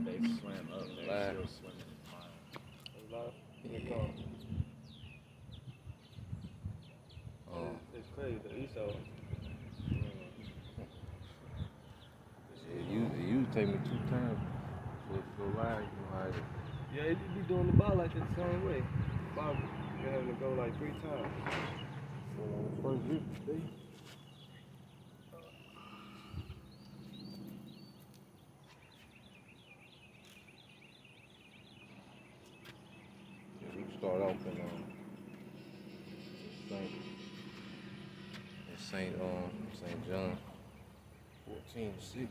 They swim up. They Live. still swimming. Yeah. It's crazy. The Esau. It used to take me 2 times to go live, you know how it is. Yeah, it be doing the ball like that the same way. Ball, you having to go like 3 times. First grip, today. Yeah, we start off in Saint John 14:6.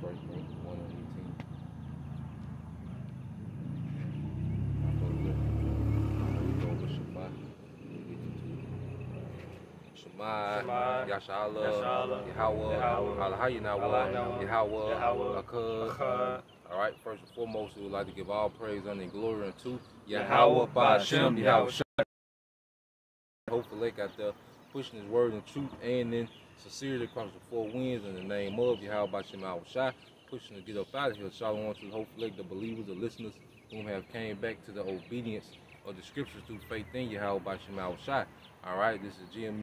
First verse 1:18. Shema, Yashala, Yahweh, Alahayinawa, Yahweh, Akkad. All right, first and foremost, we would like to give all praise, honor, and glory unto Yahweh, Ba'ashem, Yahweh. Hopefully, out there pushing his word in truth and in sincerity across the 4 winds in the name of Yahweh, Ba'ashem, Yahweh, pushing to get up out of here. Shalom to hopefully the believers, the listeners whom have came back to the obedience of the scriptures through faith in Yahweh, Ba'ashem, Yahweh. All right, this is GM.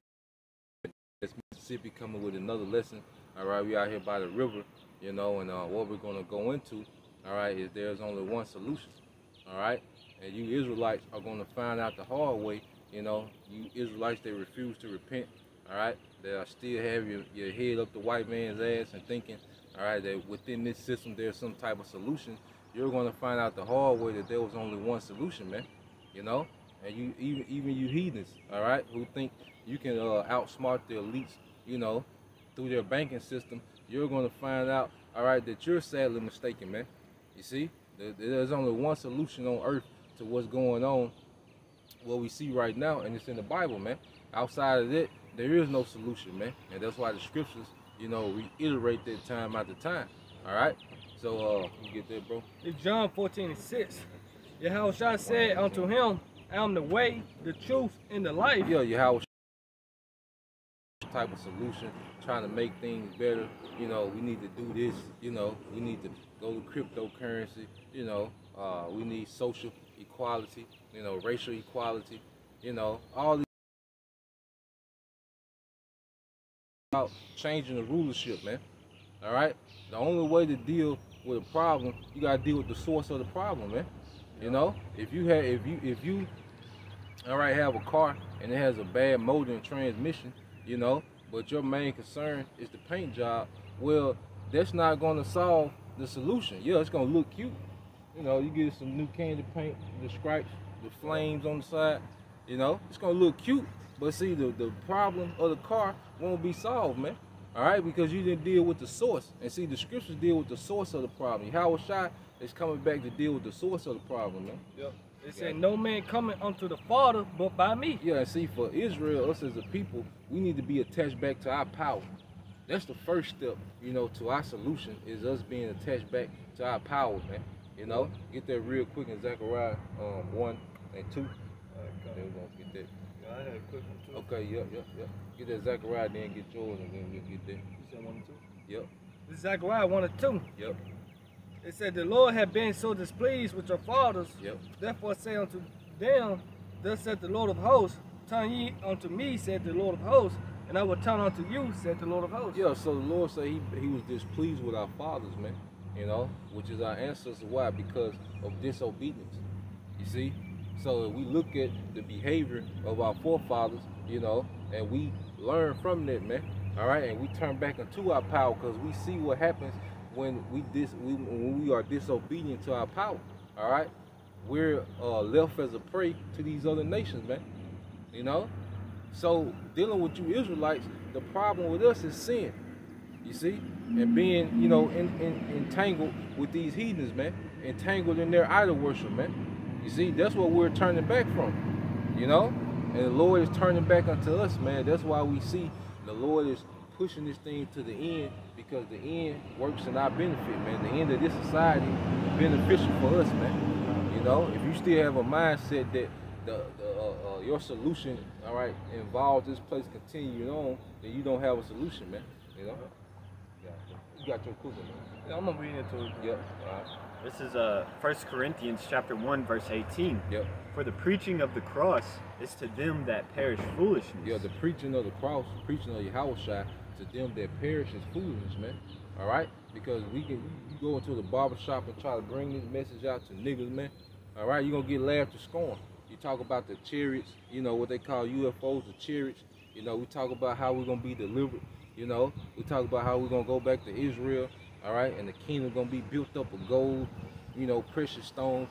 Mississippi coming with another lesson. All right, we out here by the river, you know, and what we're going to go into, all right, is there's only one solution. All right, and you Israelites are going to find out the hard way. You know, you Israelites, they refuse to repent. All right, they are still have your head up the white man's ass and thinking, all right, that within this system there's some type of solution. You're going to find out the hard way that there was only one solution, man. You know, and you even you heathens, all right, who think you can outsmart the elites, you know, through their banking system, you're going to find out, all right, that you're sadly mistaken, man. You see, there's only one solution on earth to what's going on, what we see right now, and it's in the Bible, man. Outside of that, there is no solution, man. And that's why the scriptures, you know, reiterate that time after time, all right? So, you get that, bro? It's John 14:6. Yahweh said unto him, I am the way, the truth, and the life. Yeah, Yahweh type of solution, trying to make things better. You know, we need to do this, you know, we need to go to cryptocurrency, you know, we need social equality, you know, racial equality, you know, all these about changing the rulership, man. All right, the only way to deal with a problem, you gotta deal with the source of the problem, man. You know, if you all right, have a car and it has a bad motor and transmission, you know, but your main concern is the paint job, well, that's not going to solve the solution. Yeah, it's going to look cute. You know, you get some new candy paint, the stripes, the flames on the side, you know, it's going to look cute. But see, the problem of the car won't be solved, man. All right, because you didn't deal with the source. And see, the scriptures deal with the source of the problem. Yahweh Shai is coming back to deal with the source of the problem, man. Yep. It said, no man coming unto the Father but by me. Yeah, and see, for Israel, us as a people, we need to be attached back to our power. That's the first step, you know, to our solution, is us being attached back to our power, man. You know, get that real quick in Zechariah 1 and 2. Then we're going to get that. Yeah, I had a quick one too. Okay, yep. Get that Zechariah, then get yours, and then we'll get that. You said 1 and 2? Yep. This is Zechariah 1 and 2. Yep. It said, the Lord had been so displeased with your fathers. Yep. Therefore say unto them, thus said the Lord of hosts, turn ye unto me, said the Lord of hosts, and I will turn unto you, said the Lord of hosts. Yeah, so the Lord said he was displeased with our fathers, man, you know, which is our ancestors. Why? Because of disobedience, you see? So if we look at the behavior of our forefathers, you know, and we learn from that, man, all right, and we turn back into our power, because we see what happens when we are disobedient to our power, all right? We're left as a prey to these other nations, man, you know? So dealing with you Israelites, the problem with us is sin. You see? And being, you know, entangled with these heathens, man. Entangled in their idol worship, man. You see, that's what we're turning back from. You know? And the Lord is turning back unto us, man. That's why we see the Lord is pushing this thing to the end, because the end works in our benefit, man. The end of this society is beneficial for us, man. You know, if you still have a mindset that your solution, all right, involves this place continuing on, then you don't have a solution, man. You know? You got your cooking, man. Yeah, I'm gonna read into it. Yep. All right. This is 1 Corinthians chapter 1, verse 18. Yep. For the preaching of the cross is to them that perish foolishness. Yeah, the preaching of the cross, preaching of Yahushua, to them that perish is foolishness, man. All right? Because you go into the barber shop and try to bring this message out to niggas, man. All right? You're going to get laughed to scorn. You talk about the chariots, you know, what they call UFOs, the chariots. You know, we talk about how we're going to be delivered. You know, we talk about how we're going to go back to Israel. All right? And the kingdom going to be built up with gold, you know, precious stones.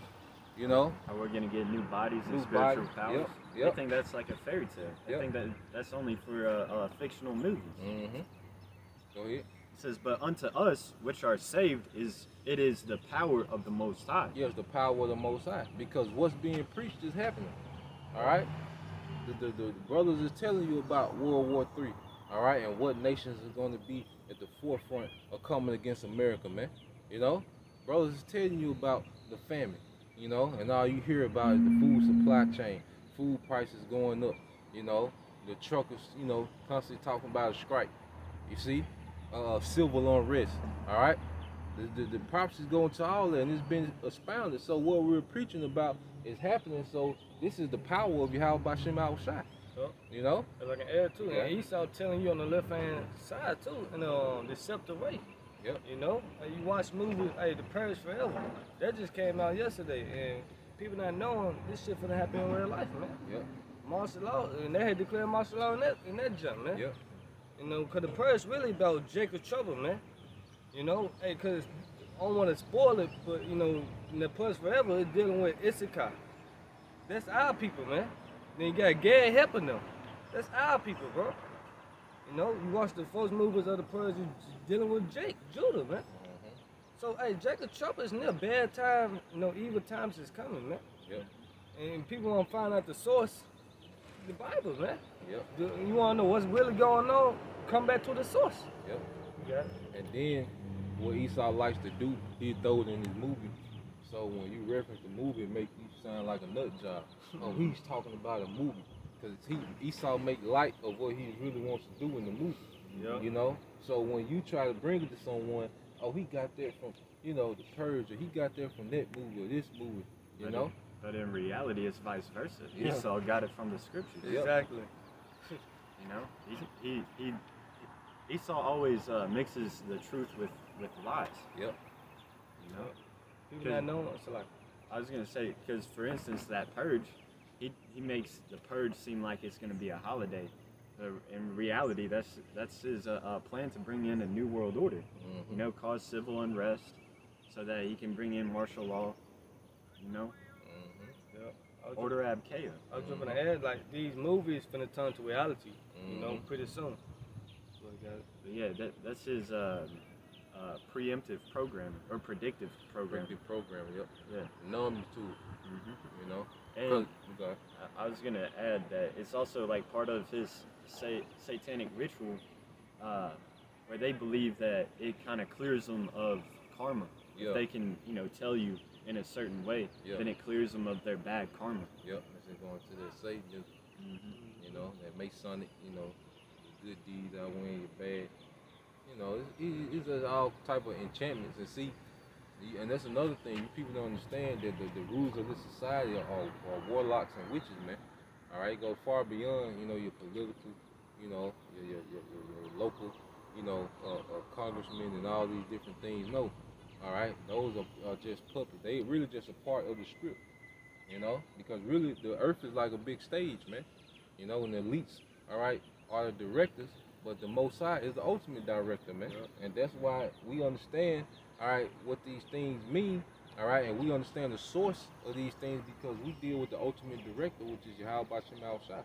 You know, how we're gonna get new bodies and new spiritual bodies. powers. Yep. I think that's like a fairy tale. I think that's only for fictional movies. Mm-hmm. Go ahead. It says, but unto us which are saved it is the power of the Most High. Yes, the power of the Most High. Because what's being preached is happening. All right. The brothers is telling you about World War III. All right, and what nations is going to be at the forefront of coming against America, man. You know, brothers is telling you about the famine. You know, and all you hear about is the food supply chain, food prices going up, you know, the truckers, you know, constantly talking about a strike, you see, civil unrest, all right? The prophecies go into all that, and it's been expounded. So what we're preaching about is happening, so this is the power of Yahweh B'Shem Al-Shai, you know? If I can add too, and Esau telling you on the left-hand side too, in a deceptive way. Yep. You know, you watch movies, The Perish Forever. That just came out yesterday, and people not knowing this shit finna happen in real life, man. Yep. Martial law, and they had declared martial law in that jump, man. Yep. You know, cause the Perish really about Jacob Trouble, man. You know, cause I don't want to spoil it, but you know, in the Perish Forever, it's dealing with Issachar. That's our people, man. Then you got Gad helping them. That's our people, bro. You know, you watch the first movies of the Purge, you dealing with Judah, man. So, Jacob Trouble is near bad time, you know, evil times is coming, man. Yep. And people want to find out the source, the Bible, man. Yep. You want to know what's really going on, come back to the source. Yep. Yeah. And then, what Esau likes to do, he throw it in his movie. So when you reference the movie, it makes you sound like a nut job. Oh, he's talking about a movie. Because Esau make light of what he really wants to do in the movie. Yeah. You know? So when you try to bring it to someone, oh, he got that from, you know, The Purge, or he got that from that movie or this movie, you know? But in reality, it's vice versa. Yeah. Esau got it from the scriptures. Yep. Exactly. You know, Esau always mixes the truth with lies. Yep. You know? People not knowing, so like, I was gonna say, because for instance, that purge, he makes the purge seem like it's gonna be a holiday. In reality, that's his plan to bring in a new world order. Mm-hmm. You know, cause civil unrest, so that he can bring in martial law. You know, yeah. order ab chaos. I was jumping ahead, like these movies finna turn to reality, you know, pretty soon. But yeah, that's his preemptive program or predictive program. Predictive program, yep. Yeah. Numbs too, you know? And okay. I was gonna add that it's also like part of his satanic ritual, where they believe that it kind of clears them of karma. Yeah. If they can, you know, tell you in a certain way, then it clears them of their bad karma. Yep, they're going to their Satanism, you know, that Masonic, you know, good deeds outweighing your bad. You know, it's just all type of enchantments. And see, and that's another thing, you people don't understand that the rules of this society are warlocks and witches, man. All right, go far beyond, you know, your political, you know, your local, you know, congressmen and all these different things. No, all right, those are just puppets. They really just a part of the script, you know, because really the earth is like a big stage, man. You know, and the elites, all right, are the directors, but the Most High is the ultimate director, man. And that's why we understand, all right, what these things mean, all right, and we understand the source of these things because we deal with the ultimate director, which is Yahweh B'Shem Al-Shai.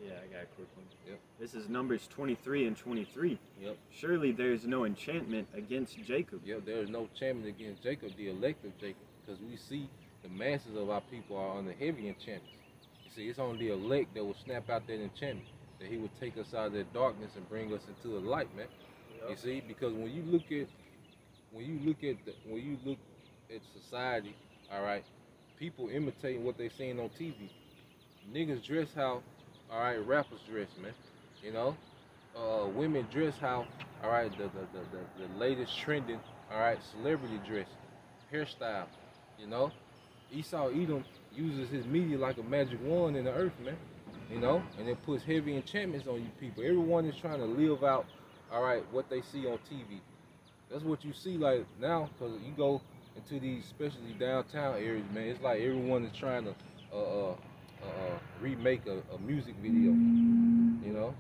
Yeah, I got a quick one. Yep. This is Numbers 23 and 23. Yep. Surely there is no enchantment against Jacob. Yep, there is no champion against Jacob, the elect of Jacob, because we see the masses of our people are under heavy enchantments. You see, it's only the elect that will snap out that enchantment, that he would take us out of that darkness and bring us into the light, man. Yep. You see, because when you look at society, all right, people imitating what they seeing on TV. Niggas dress how, all right, rappers dress, man. You know, women dress how, all right, the latest trending, all right, celebrity dress, hairstyle. You know, Esau Edom uses his media like a magic wand in the earth, man. You know, and it puts heavy enchantments on you people. Everyone is trying to live out, all right, what they see on TV. That's what you see like now, because you go into these, especially downtown areas, man. It's like everyone is trying to remake a music video. You know.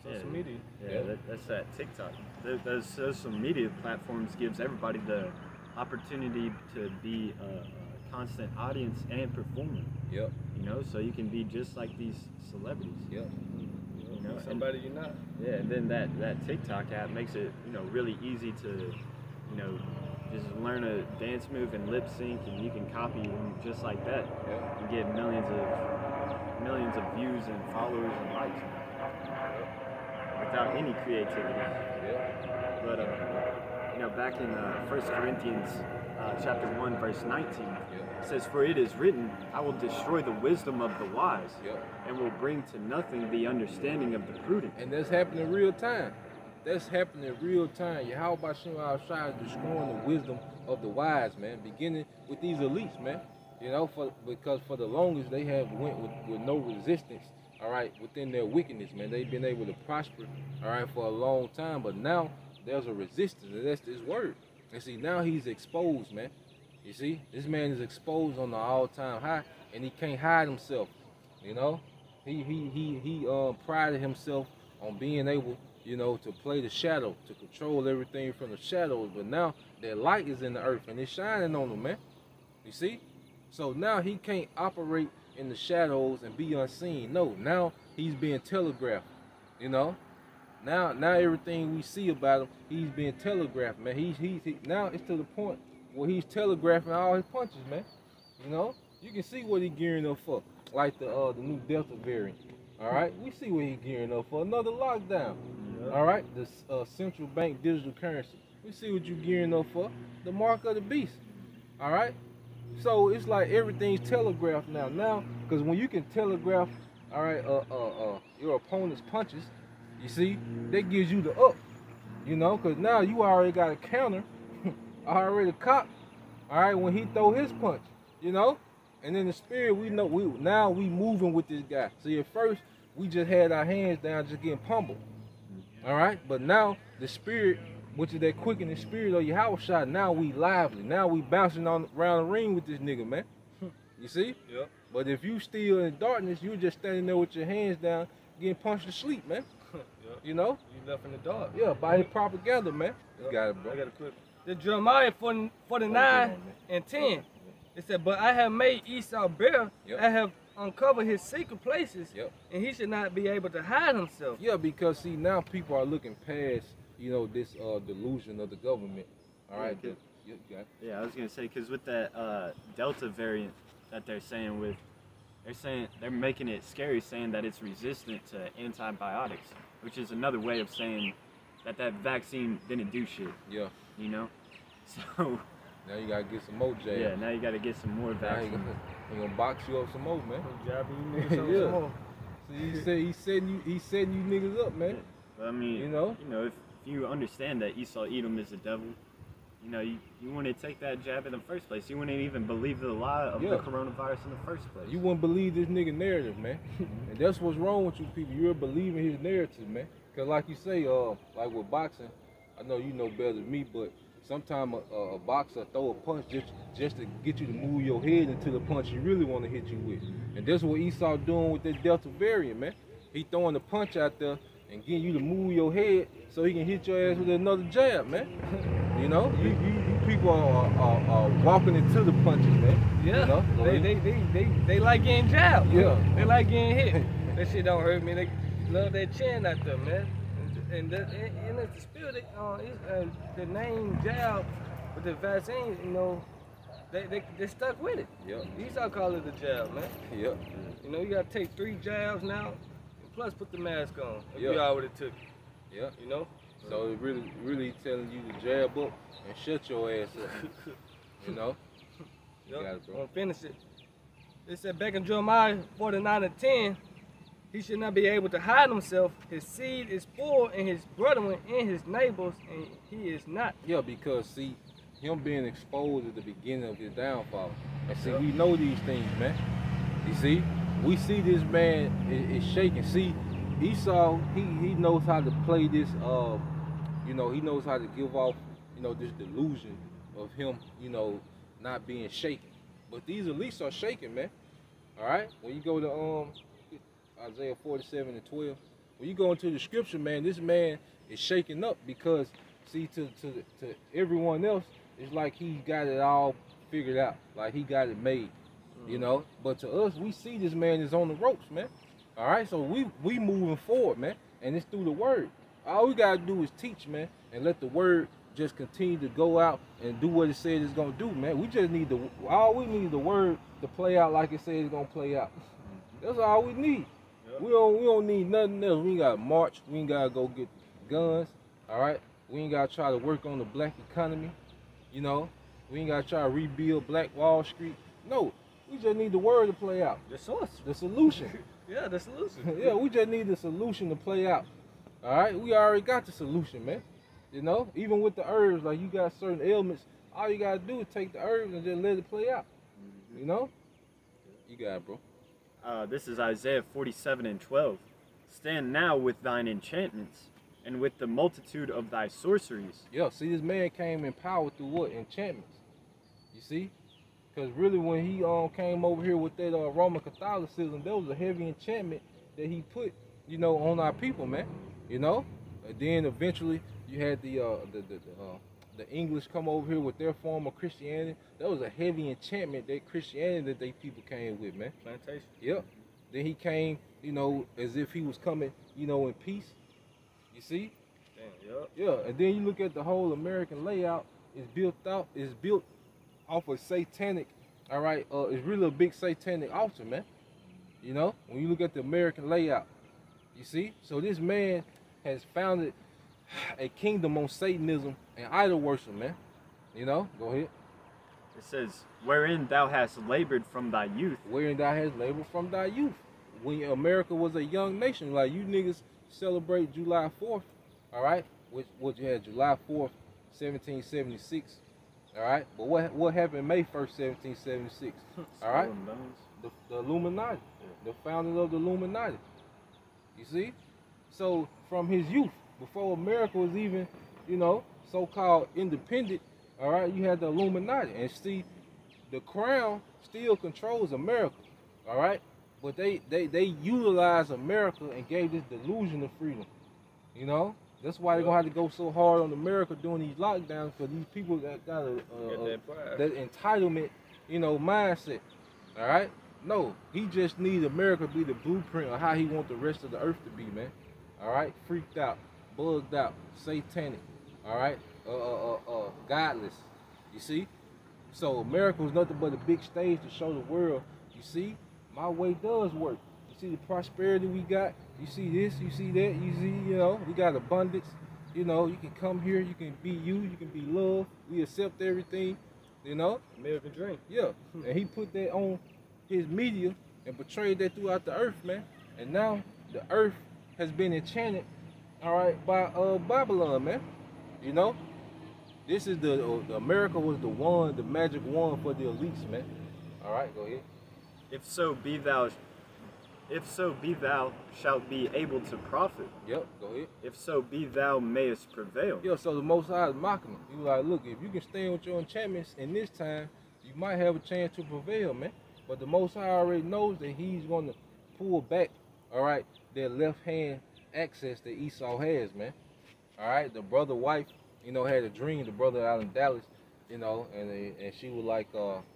Social media. Yeah, that's that TikTok. Those social media platforms gives everybody the opportunity to be a constant audience and performer. Yep. You know, so you can be just like these celebrities. Yep. You know, Somebody you're not. Yeah, and then that TikTok app makes it, you know, really easy to, you know, just learn a dance move and lip sync, and you can copy them just like that. Yep. And get millions of views and followers and likes without any creativity. Yep. But you know, back in 1 Corinthians chapter 1 verse 19, it says, "For it is written, I will destroy the wisdom of the wise, Yep. and will bring to nothing the understanding of the prudent." And that's happening in real time. That's happening in real time. Yahweh Shem Shai is destroying the wisdom of the wise, man. Beginning with these elites, man. You know, because for the longest they have went with no resistance, all right, within their wickedness, man. They've been able to prosper, all right, for a long time. But now there's a resistance, and that's this word. And see, now he's exposed, man. You see, this man is exposed on the all-time high, and he can't hide himself. You know, he prided himself on being able, you know, to play the shadow, to control everything from the shadows. But now that light is in the earth, and it's shining on him, man. You see? So now he can't operate in the shadows and be unseen. No, now he's being telegraphed. You know, now everything we see about him, he's being telegraphed, man. He now it's to the point where he's telegraphing all his punches, man. You know, you can see what he's gearing up for, like the new Delta variant. All right, we see what he's gearing up for. Another lockdown. All right, the central bank digital currency. We see what you're gearing up for. The mark of the beast. All right. So it's like everything's telegraphed now. Now, because when you can telegraph, all right, your opponent's punches, you see, that gives you the up. You know, because now you already got a counter, already caught. All right, when he throw his punch, you know, and in the spirit we know we moving with this guy. See, at first we just had our hands down, just getting pummeled. All right, but now the spirit, which is that quickening spirit of Yahweh Shai, now we lively. Now we bouncing on around the ring with this nigga, man. You see? Yep. But if you still in darkness, you just standing there with your hands down, getting punched to sleep, man. Yep. You know? You left in the dark. Yeah, by his propaganda, man. You got it, bro. I got a clip. The Jeremiah 49 and 10. It said, "But I have made Esau bare. Yep. I have uncovered his secret places, Yep. and he should not be able to hide himself." Yeah, because see, now people are looking past, you know, this delusion of the government. All right? Yeah, You got it. Yeah, I was gonna say, because with that Delta variant that they're saying they're making it scary, saying that it's resistant to antibiotics, which is another way of saying that vaccine didn't do shit. Yeah. You know, so Now you gotta get some more jabs. yeah, now you got to get some more Now he vaccine. gonna box you up some more, man. Jabbing you niggas some Yeah. more. See, he's setting you niggas up, man. But I mean, You know? if you understand that Esau Edom is the devil, you know, you wouldn't take that jab in the first place. You wouldn't even believe the lie of Yeah. the coronavirus in the first place. You wouldn't believe this nigga narrative, man. And that's what's wrong with you people. You're believing his narrative, man. Cause like you say, like with boxing, I know you know better than me, but sometimes a boxer throw a punch just to get you to move your head into the punch he really want to hit you with. And that's what Esau doing with that Delta variant, man. He throwing the punch out there and getting you to move your head so he can hit your ass with another jab, man. You know, you people are walking into the punches, man. Yeah, You know? they like getting jabbed. Yeah. They like getting hit. That shit don't hurt me. They love that chin out there, man. And it's the spirit. The name jab with the vaccine, you know, they stuck with it. Yep. Esau call it the jab, man. Yep. You know, you gotta take 3 jabs now, and plus put the mask on. If Yep. you already took it. Yep. You know. So it really telling you to jab up and shut your ass up. You know? You got it, bro. I'm gonna finish it. It said back in Jeremiah 49:10, he should not be able to hide himself. His seed is full, and his brethren and his neighbors, and he is not. Yeah, because see, him being exposed at the beginning of his downfall. And see, Yep. we know these things, man. You see? We see this man is shaking. See, Esau, he knows how to play this, you know, he knows how to give off, you know, this delusion of him, you know, not being shaken. But these elites are shaking, man. All right? When you go to Isaiah 47:12, when you go into the scripture, man, this man is shaking up because, see, to everyone else, it's like he got it all figured out, like he got it made, you know. But to us, we see this man is on the ropes, man. All right, so we moving forward, man, and it's through the word. All we gotta do is teach, man, and let the word just continue to go out and do what it said it's gonna do, man. We just need all we need the word to play out like it said it's gonna play out. That's all we need. Yep. We don't need nothing else. We ain't gotta march. We ain't gotta go get guns. All right. We ain't gotta try to work on the black economy. You know. We ain't gotta try to rebuild Black Wall Street. No. We just need the word to play out. The source. The solution. Yeah, the solution. Yeah, we just need the solution to play out. All right. We already got the solution, man. You know. Even with the herbs, like you got certain ailments. All you gotta do is take the herbs and just let it play out. You know. You got it, bro. This is Isaiah 47:12. Stand now with thine enchantments, and with the multitude of thy sorceries. Yeah, see, this man came in power through what? Enchantments. You see? Because really, when he came over here with that Roman Catholicism, there was a heavy enchantment that he put, you know, on our people, man. You know? And then eventually, you had the English come over here with their form of Christianity. That was a heavy enchantment, that Christianity that they people came with, man. Plantation. Yep. Then he came, you know, as if he was coming, you know, in peace. You see? Damn, yup. Yeah. And then you look at the whole American layout. It's built off of satanic. All right. It's really a big satanic altar, man. You know, when you look at the American layout, you see. So this man has founded a kingdom on Satanism and idol worship, man. You know. Go ahead. It says, wherein thou hast labored from thy youth. Wherein thou hast labored from thy youth. When America was a young nation, like you niggas celebrate July 4th, all right? What you had July 4th, 1776, all right? But what happened May 1st, 1776, all right? The Illuminati, the founding of the Illuminati. You see? So from his youth, before America was even, you know, so-called independent, all right, you had the Illuminati. And see, the crown still controls America, all right? But they utilized America and gave this delusion of freedom, you know? That's why they're going to have to go so hard on America during these lockdowns, because these people that got that entitlement, you know, mindset, all right? No, he just needs America to be the blueprint of how he wants the rest of the earth to be, man. All right? Freaked out, bugged out, satanic, all right? Godless, you see? So America was nothing but a big stage to show the world, you see, my way does work. You see the prosperity we got, you see this, you see that, you see, you know, we got abundance, you know, you can come here, you can be you can be loved, we accept everything, you know? American dream. Yeah, and he put that on his media and portrayed that throughout the earth, man. And now the earth has been enchanted, all right, by Babylon, man. You know, this is the America was the magic wand for the elites, man. All right, go ahead. If so be thou shalt be able to profit. Yep, go ahead. If so be thou mayest prevail. Yeah, so the Most High is mocking him. He was like, look, if you can stand with your enchantments in this time, you might have a chance to prevail, man. But the Most High already knows that he's going to pull back, all right, that left hand access that Esau has, man. All right, the brother wife, you know, had a dream, the brother out in Dallas, you know, and she was like,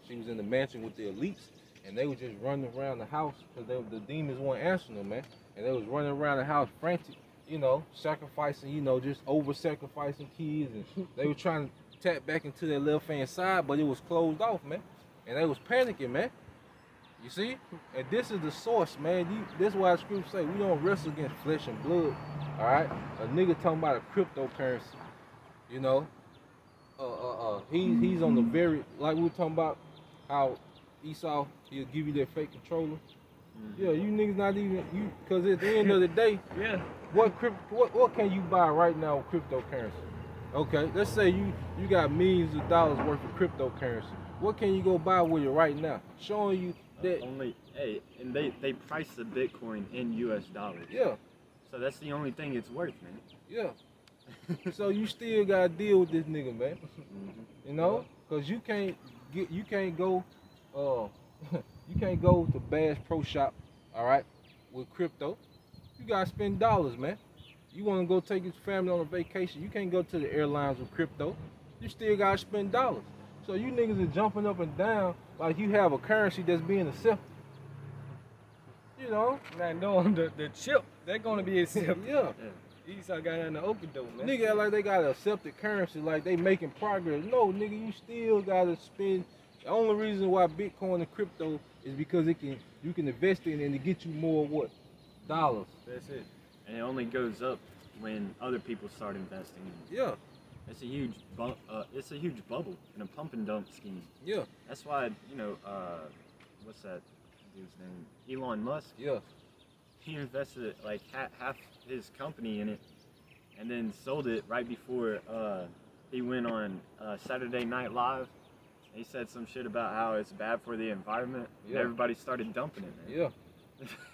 she was in the mansion with the elites, and they was just running around the house because the demons weren't answering them, man. And they was running around the house frantic, you know, sacrificing, you know, just over-sacrificing kids. And they were trying to tap back into their left-hand side, but it was closed off, man. And they was panicking, man. You see? And this is the source, man. This is why the scripture say we don't wrestle against flesh and blood, all right? A nigga talking about a cryptocurrency, you know? He's on the very, like we were talking about how Esau, he'll give you that fake controller. Mm-hmm. Yeah, you niggas not even, because at the end of the day, yeah, what can you buy right now with cryptocurrency? Okay, let's say you got millions of dollars worth of cryptocurrency. What can you go buy with it right now? Showing you that. And they price the Bitcoin in US dollars. Yeah. So that's the only thing it's worth, man. Yeah. So you still gotta deal with this nigga, man. Mm-hmm. You know, cause you can't go to Bass Pro Shop, all right, with crypto. You gotta spend dollars, man. You wanna go take your family on a vacation, you can't go to the airlines with crypto. You still gotta spend dollars. So you niggas are jumping up and down like you have a currency that's being accepted. You know? Not knowing the chip, they're gonna be accepted. Yeah. Esau got that in the open door, man. Nigga act like they got accepted currency, like they making progress. No, nigga, you still gotta spend. The only reason why Bitcoin and crypto is because you can invest in it and it get you more what? Dollars. That's it. And it only goes up when other people start investing in it. Yeah. It's a huge it's a huge bubble in a pump and dump scheme. Yeah. That's why, you know, what's that dude's name? Elon Musk. Yeah. He invested like half his company in it, and then sold it right before he went on Saturday Night Live. He said some shit about how it's bad for the environment, and everybody started dumping it, man. Yeah.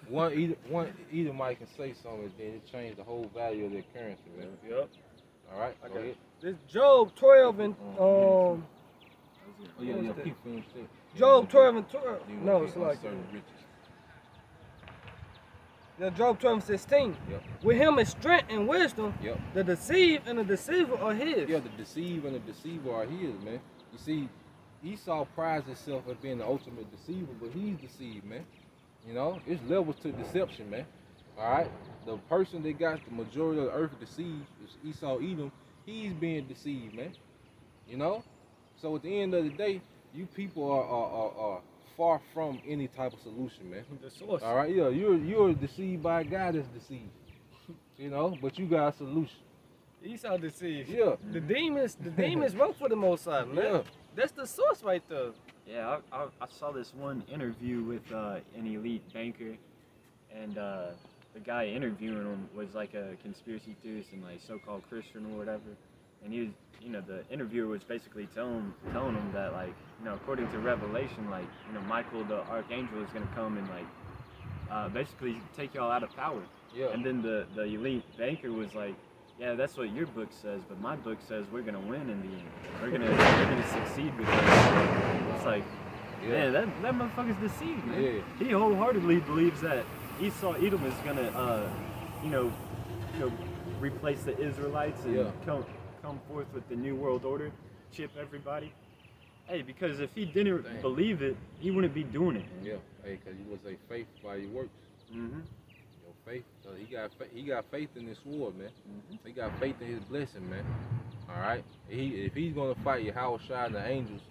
one Edomite can say something, then it changed the whole value of their currency, man. Yep. All right. Go ahead. This Job 12 and Keep finishing. Job 12 and 12. No, it's like Job 12 and 16. Yep. With him is strength and wisdom. Yep. The deceived and the deceiver are his. Yeah, the deceive and the deceiver are his, man. You see, Esau prides himself as being the ultimate deceiver, but he's deceived, man. You know, it's levels to deception, man. All right? The person that got the majority of the earth deceived is Esau Edom. He's being deceived, man. You know? So at the end of the day, you people are far from any type of solution, man. The source. All right? Yeah, you're deceived by a guy that's deceived. You know? But you got a solution. Esau deceived. Yeah. The demons work for the Most High, man. Yeah. That's the source right there. Yeah, I saw this one interview with an elite banker, and the guy interviewing him was like a conspiracy theorist and like so-called Christian or whatever. And he was, you know, the interviewer was basically telling him that, like, you know, according to Revelation, like, you know, Michael the archangel is gonna come and like basically take y'all out of power. Yeah. And then the elite banker was like, yeah, that's what your book says, but my book says we're gonna win in the end. We're gonna succeed with it. It's like, man, that motherfucker's deceived, man. Yeah. He wholeheartedly believes that Esau Edom is gonna, you know, replace the Israelites and come forth with the new world order, chip everybody. Hey, because if he didn't believe it, he wouldn't be doing it, man. Yeah. Hey, because you was a faith by your works. Mm-hmm. Faith. He got faith in this war, man. Mm-hmm. He got faith in his blessing, man. All right. If he's gonna fight Yahushua and the angels,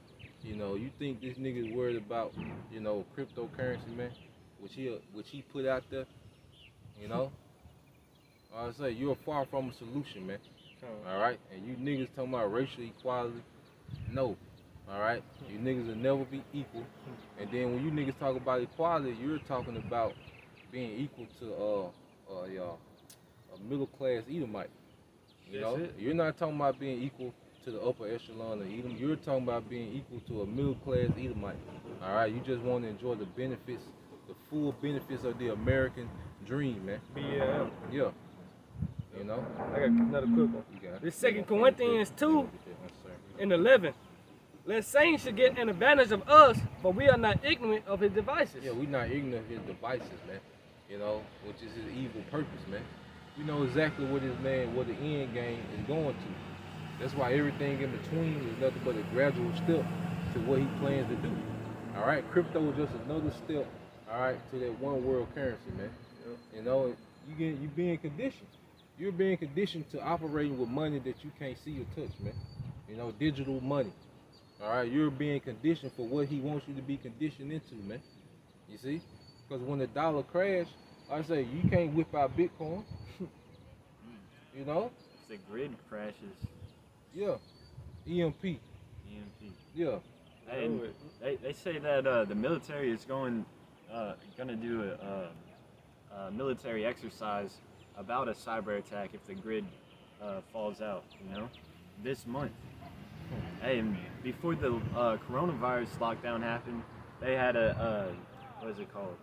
you know, you think this nigga is worried about, you know, cryptocurrency, man, which he put out there, you know. I say you're far from a solution, man. All right. And you niggas talking about racial equality, no. All right. You niggas will never be equal. And then when you niggas talk about equality, you're talking about being equal to a middle class Edomite. You know, you're not talking about being equal to the upper echelon of Edom. You're talking about being equal to a middle class Edomite. All right, you just want to enjoy the benefits, the full benefits of the American dream, man. BLM. Yeah. You know. I got another quick one. This 2 Corinthians 2 and 11. Let saints should get an advantage of us, but we are not ignorant of his devices. Yeah, we're not ignorant of his devices, man. You know, which is his evil purpose, man. We know exactly what the end game is going to. That's why everything in between is nothing but a gradual step to what he plans to do. All right, crypto is just another step, all right, to that one world currency, man. You know, you being conditioned. You're being conditioned to operating with money that you can't see or touch, man. You know, digital money. All right, you're being conditioned for what he wants you to be conditioned into, man. You see? Because when the dollar crashed, like I say, you can't whip out Bitcoin. You know? If the grid crashes, Yeah. EMP. EMP. Yeah. And they say that the military is gonna do a military exercise about a cyber attack if the grid falls out. You know, this month. Hey, and before the coronavirus lockdown happened, they had a what is it called?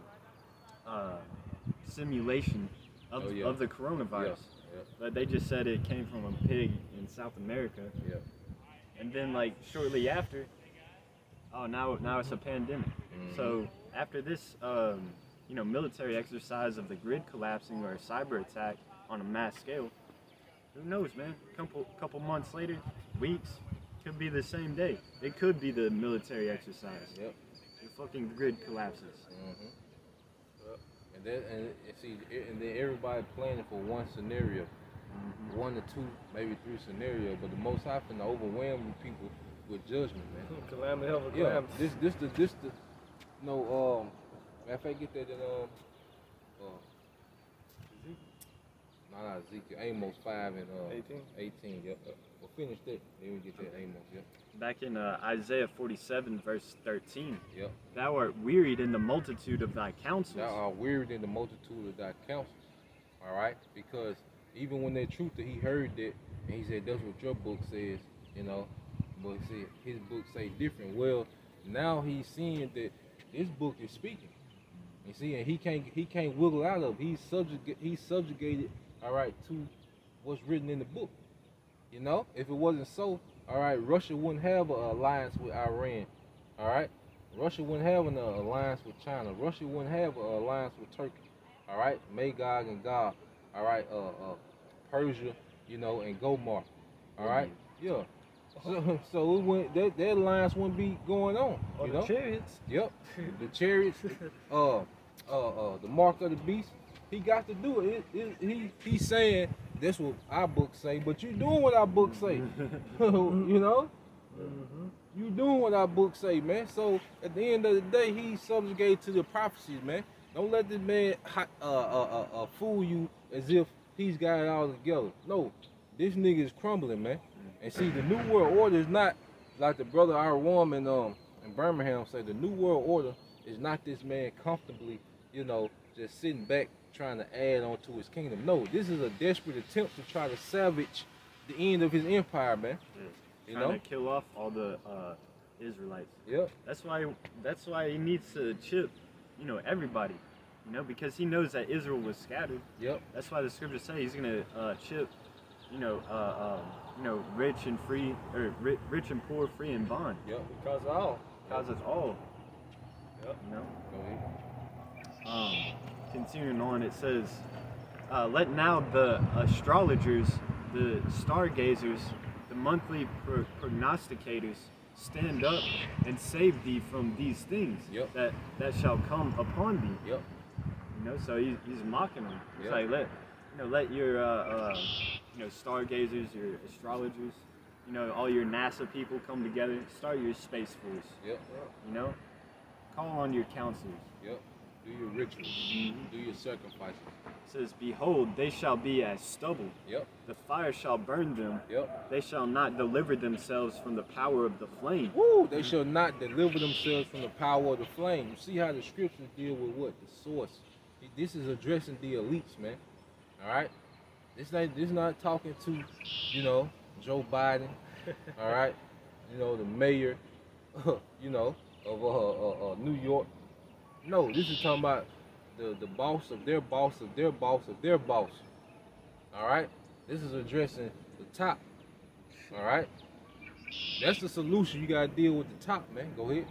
Simulation of Oh, yeah. of the coronavirus. Yeah. But they just said it came from a pig in South America. Yeah. And then like shortly after, oh now it's a pandemic. So after this military exercise of the grid collapsing or a cyber attack on a mass scale, who knows, man? Couple months later, weeks, could be the same day. It could be the military exercise. Yep. The fucking grid collapses. And then everybody planning for one scenario, 1 to 2, maybe 3 scenarios. But the Most High finna overwhelm people with judgment, man. Calamity over Yeah, calamity. this the matter of fact, get that in not Ezekiel, Amos 5 and 18. Yep. We'll finish that. Then we get that Amos. Yep. Back in Isaiah 47 verse 13. Yep. Thou art wearied in the multitude of thy counsels. Thou art wearied in the multitude of thy counsels. All right, because even when that truth that he heard that, and he said that's what your book says, you know, but he said his book say different. Well, now he's seeing that this book is speaking. You see, and he can't wiggle out of it. He's subjugated, all right, to what's written in the book. You know, if it wasn't so, all right, Russia wouldn't have an alliance with Iran. All right, Russia wouldn't have an alliance with China. Russia wouldn't have an alliance with Turkey. All right, Magog and Gog. All right, Persia, you know, and Gomar. All right, yeah. So it wouldn't, that alliance wouldn't be going on. Or You the know? chariots. Yep. The chariots, the mark of the beast. He got to do it. He's saying that's what our book say, but you doing what our book say. You know? You doing what our book say, man. So at the end of the day, he's subjugated to the prophecies, man. Don't let this man fool you as if he's got it all together. No, this nigga is crumbling, man. And see, the New World Order is not like the brother Arwam in Birmingham say. The New World Order is not this man comfortably, you know, just sitting back trying to add on to his kingdom. No, this is a desperate attempt to try to salvage the end of his empire, man. Yeah. You Trying know? to kill off all the Israelites. Yep. That's why he needs to chip, you know, everybody. You know, because he knows that Israel was scattered. Yep. That's why the scriptures say he's gonna chip, rich and free, or rich and poor, free and bond. Yep. Because of all. Cause us all. Yep. You know. Go ahead. Continuing on, it says, "Let now the astrologers, the stargazers, the monthly prognosticators stand up and save thee from these things Yep. that shall come upon thee." Yep. You know, so he's mocking them. He's Yep. like, let your stargazers, your astrologers, you know, all your NASA people come together, start your space force. Yep. You know, call on your counselors. Yep. Do your rituals. Do your sacrifices. It says, "Behold, they shall be as stubble. Yep. The fire shall burn them. Yep. They shall not deliver themselves from the power of the flame." Woo! They shall not deliver themselves from the power of the flame. You see how the scriptures deal with what? The source. This is addressing the elites, man. All right. This not talking to, you know, Joe Biden. All right. You know, the mayor, you know, of New York. No, this is talking about the boss of their boss of their boss of their boss. All right. This is addressing the top. All right. That's the solution. You gotta deal with the top, man. Go ahead.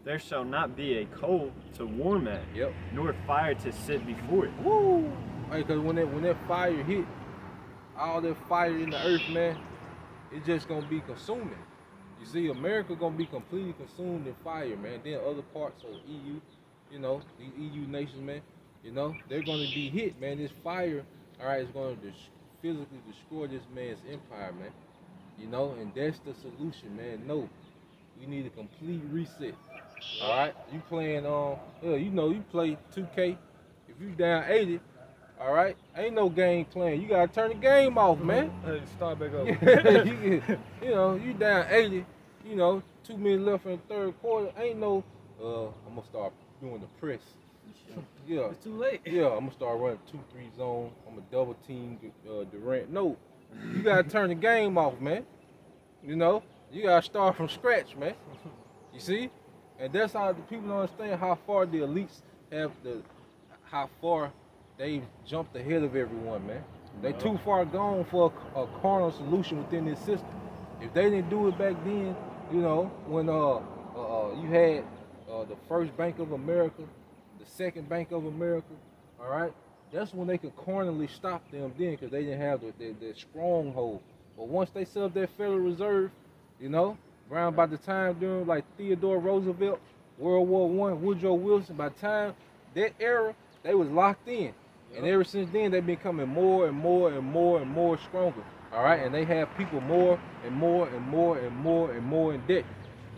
There shall not be a coal to warm at, Yep. nor fire to sit before it. Woo! Hey, cause when that fire hit, all that fire in the earth, man, it's just gonna be consuming. You see, America gonna be completely consumed in fire, man. Then other parts of EU, you know, these EU nations, man, you know, they're gonna be hit, man. This fire, all right, is gonna physically destroy this man's empire, man. You know, and that's the solution, man. No, we need a complete reset. All right, you playing you know, you play 2K. If you down 80, all right, ain't no game playing. You gotta turn the game off, man. Hey, start back up. you know, you down 80. You know, 2 minutes left in the third quarter. Ain't no. I'm gonna start doing the press. Yeah. It's too late. Yeah, I'm gonna start running 2-3 zone. I'm gonna double team Durant. No, you gotta turn the game off, man. You know, you gotta start from scratch, man. You see, and that's how the people don't understand how far the elites how far they've jumped ahead of everyone, man. They too far gone for a carnal solution within this system. If they didn't do it back then, you know, when you had the first Bank of America, the second Bank of America, all right, that's when they could carnally stop them then, because they didn't have their stronghold. But once they set up their Federal Reserve, you know, around by the time during like Theodore Roosevelt, World War I, Woodrow Wilson, by the time that era, they was locked in. And ever since then, they've been becoming more and more and more and more stronger. All right, and they have people more and more and more and more and more in debt.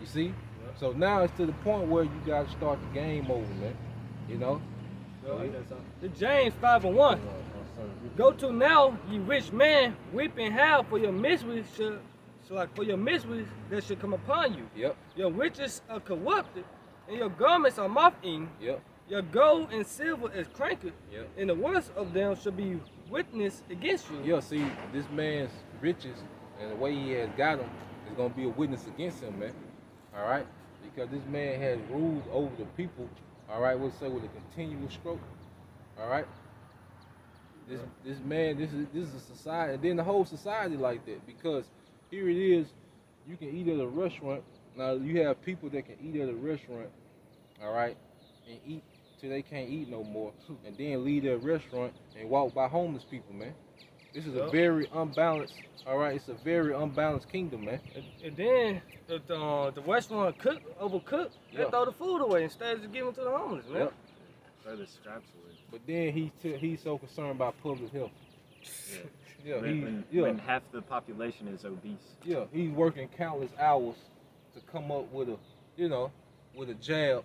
You see? Yep. So now it's to the point where you got to start the game over, man. You know? The James 5:1. Go to now, ye rich man, weep and howl for your miseries for your miseries that should come upon you. Yep. Your riches are corrupted, and your garments are moth-eaten. Yep. Your gold and silver is cranked, Yep. and the worst of them shall be witness against you. Yeah, see, this man's riches and the way he has got them is going to be a witness against him, man. All right? Because this man has ruled over the people, all right, we'll say with a continuous stroke. All right? This man, this is a society, and then the whole society like that, because here it is, you can eat at a restaurant. Now, you have people that can eat at a restaurant, all right, and eat till they can't eat no more, and then leave their restaurant and walk by homeless people, man. This is a very unbalanced, all right, it's a very unbalanced kingdom, man. And then the restaurant overcooked, they throw the food away instead of just giving it to the homeless, man. Yep. Throw the scraps away. But then he's so concerned about public health. Yeah. Yeah, when half the population is obese. Yeah, he's working countless hours to come up with a jab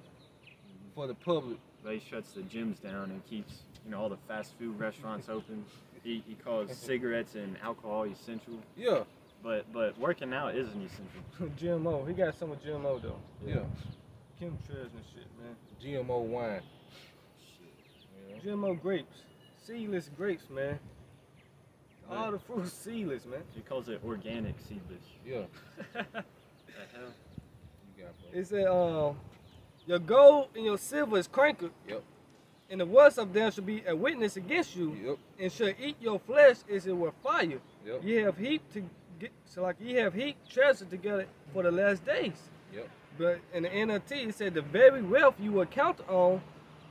for the public. But he shuts the gyms down and keeps, all the fast food restaurants open. He calls cigarettes and alcohol essential. Yeah. But working out isn't essential. GMO, he got some of GMO though. Yeah. Chemtrails and shit, man. GMO wine. GMO grapes, seedless grapes, man. All the fruits seedless, man. He calls it organic seedless. Yeah. The hell? You got it said, your gold and your silver is cranked. Yep. And the worst of them shall be a witness against you. Yep. And shall eat your flesh as it were fire. Yep. Ye have heaped treasure together for the last days. Yep. But in the NLT, it said the very wealth you will count on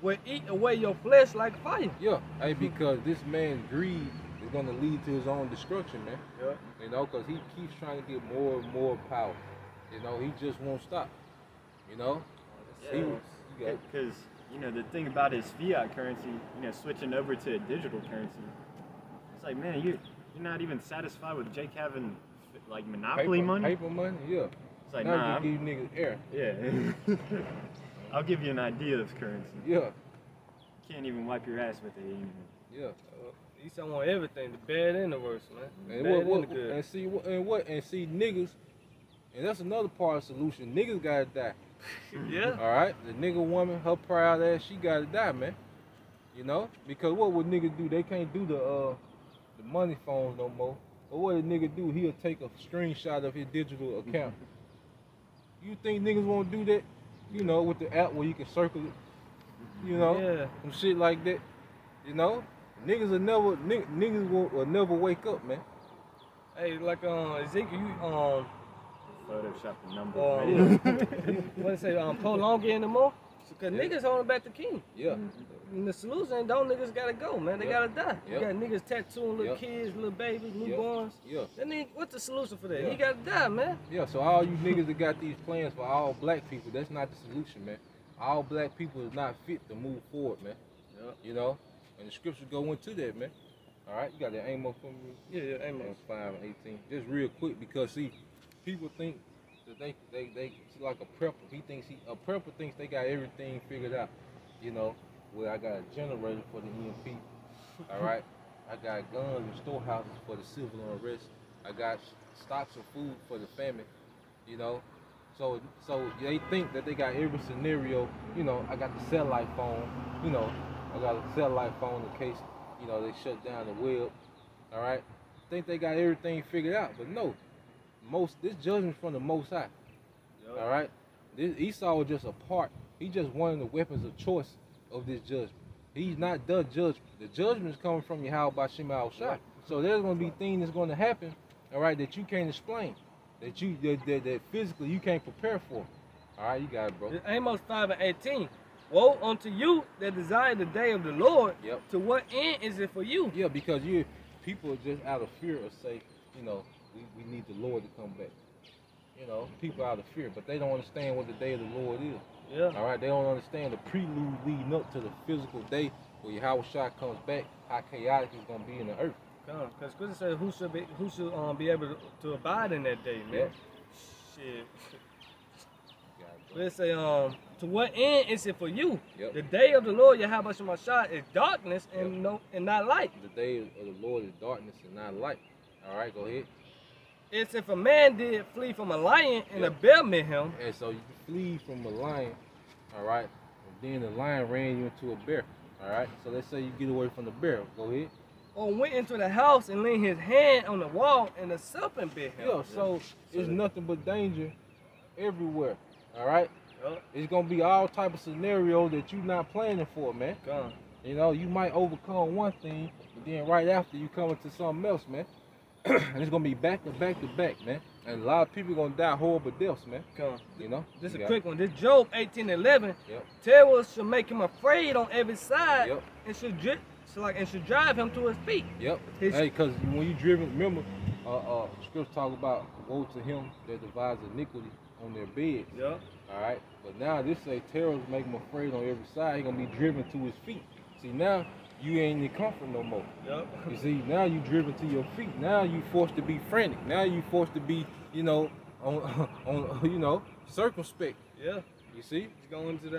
will eat away your flesh like fire. Yeah. Hey, because this man's greed is going to lead to his own destruction, man. Yeah. Because he keeps trying to get more and more power. He just won't stop. Because the thing about his fiat currency, switching over to a digital currency, it's like, man, you're not even satisfied with Jake having like monopoly money. Paper money, yeah. It's like, now nah, give you niggas air. Yeah. I'll give you an idea of currency. Yeah. Can't even wipe your ass with it anymore. Yeah. He said want everything, the bad and the worst, man. And The good. And see niggas, and that's another part of the solution. Niggas gotta die. Yeah. All right. The nigga woman, her proud ass, she gotta die, man. Because what would niggas do? They can't do the money phones no more. But what a nigga do? He'll take a screenshot of his digital account. You think niggas won't do that? With the app where you can circle it. Yeah. Some shit like that. Niggas will never wake up, man. Hey, like Ezekiel, you Photoshop the number. what it say? Prolong it anymore. Because Yeah. niggas holding back the king. Yeah. And the solution ain't don't niggas gotta go, man. They Yep. gotta die. Yep. You got niggas tattooing little Yep. kids, little babies, Yep. newborns. Yeah. That nigga, what's the solution for that? Yeah. He gotta die, man. Yeah, so all you niggas that got these plans for all black people, that's not the solution, man. All black people is not fit to move forward, man. Yep. You know? And the scriptures go into that, man. All right, you got that Amos for me? Yeah, amen. Amos 5 and 18. Just real quick, because see, people think that they see like a prepper. A prepper thinks they got everything figured out. You know, well, I got a generator for the EMP. All right, I got guns and storehouses for the civil unrest. I got stocks of food for the famine. You know, so they think that they got every scenario. You know, I got the satellite phone. You know, I got a satellite phone in case they shut down the web. All right, think they got everything figured out, but no. This judgment from the Most High. Yep. All right, Esau was just a part. He just one of the weapons of choice of this judgment. He's not the judgment. The judgment is coming from Yahweh Bashim Al-Shai. Right. So there's going to be things that's going to happen, all right, that you can't explain, that physically you can't prepare for. All right, you got it, bro. Amos 5 and 18. Woe unto you that desire the day of the Lord. Yep. To what end is it for you? Yeah, because people are just out of fear of say, we need the Lord to come back. People out of fear, but they don't understand what the day of the Lord is. Yeah. All right, they don't understand the prelude leading up to the physical day where Yahweh Shai comes back, how chaotic it's gonna be in the earth. Because Scripture says who should be able to abide in that day, man. Yep. Shit. Yeah, But it say, to what end is it for you? Yep. The day of the Lord Yahweh Shemashah is darkness and not light. the day of the Lord is darkness and not light. All right, go ahead. It's if a man did flee from a lion and Yep. a bear met him. And so you flee from a lion, all right, and then the lion ran you into a bear. All right, so let's say you get away from the bear. Go ahead. Or went into the house and laid his hand on the wall and the serpent bit him. Yeah, so it's nothing but danger everywhere. All right, Yup. it's gonna be all type of scenarios that you're not planning for, man. Come. You might overcome one thing, and then right after you come into something else, man. And it's gonna be back to back to back, man. And a lot of people gonna die horrible deaths, man. Come. This is You a got quick one. This Job 18:11. Yep. Terror should make him afraid on every side Yep. and should drive him to his feet. Yep. His- Hey, cause when you driven, remember, scripture talk about woe to him that divides iniquity on their bed. Yup. All right. But now this say terrors make him afraid on every side. He gonna be driven to his feet. See, now you ain't in comfort no more. Yup. You see, now you driven to your feet. Now you forced to be frantic. Now you forced to be, on circumspect. Yeah. You see? It's going to the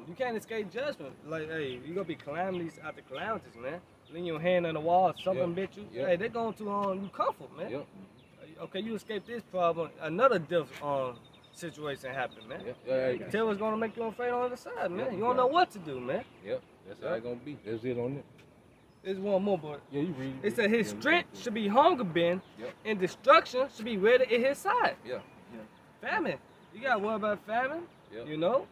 you can't escape judgment. Like, hey, you gonna be calamities after calamities, man. Lean your hand on the wall, something Yep. bit you. Yep. Hey, they're going to you comfort, man. Yep. Okay, you escape this problem, another death situation happen, man. Yep. Yeah, yeah, Tell what's gonna make you afraid on the other side, man. Yep. You don't know what to do, man. Yep. That's how it gonna be. That's it on it. There's one more, but Yeah, you read it said his Yeah, you strength read it. should be hunger bend, Yep. and destruction should be ready at his side. Yeah. Famine. You gotta worry about famine. Yep. You know,